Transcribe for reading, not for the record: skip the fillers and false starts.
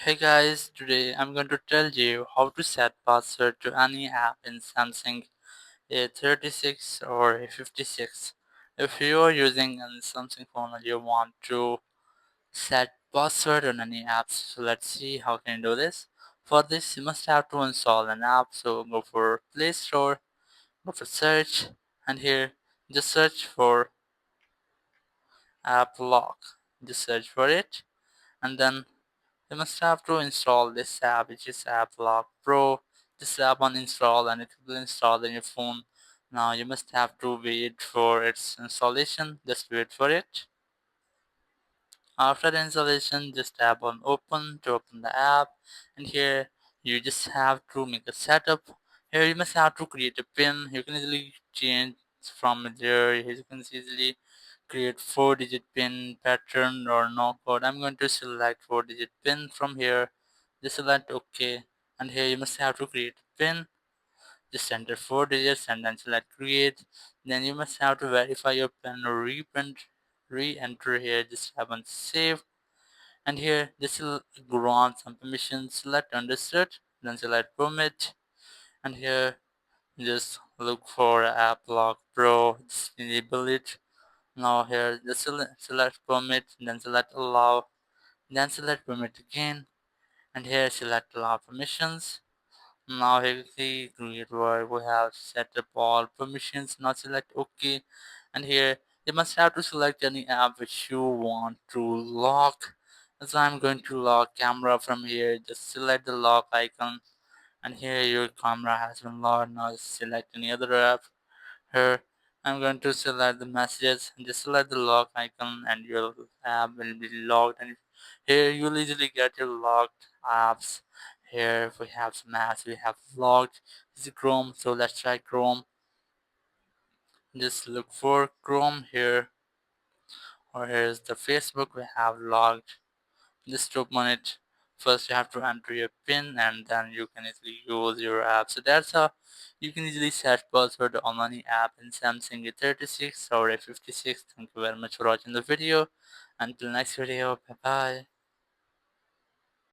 Hey guys, today I'm going to tell you how to set password to any app in Samsung A36 or A56. If you are using a Samsung phone and you want to set password on any apps, so let's see how can you do this. For this, you must have to install an app. So go for Play Store, go for search, and here just search for app lock. Just search for it, and then you must have to install this app, which is App Lock Pro. This app on install and it will install in your phone. Now you must have to wait for its installation. Just wait for it. After the installation, just tap on open to open the app, and here you just have to make a setup. Here you must have to create a pin. You can easily change from there. You can easily create 4-digit pin pattern or no code. I'm going to select 4-digit pin from here. Just select OK, and here you must have to create a pin. Just enter 4 digits and then select create. Then you must have to verify your pin or re-enter here. Just tap on save, and here this will grant some permissions. Select understood, then select permit, and here just look for app lock pro. Just enable it. Now here just select permit, then select allow, then select permit again, and here select allow permissions. Now here you see create where we have set up all permissions. Now select OK, and here you must have to select any app which you want to lock. So I'm going to lock camera from here. Just select the lock icon, and here your camera has been locked. Now select any other app. Here I'm going to select the messages and just select the lock icon, and your app will be locked, and here you'll easily get your locked apps. Here we have some apps we have locked. This is Chrome, so let's try Chrome. Just look for Chrome here, or here's the Facebook we have logged. Just open it. First you have to enter your pin, and then you can easily use your app. So that's how you can easily set password on any app in Samsung A36 or A56. Thank you very much for watching the video. Until next video, bye bye.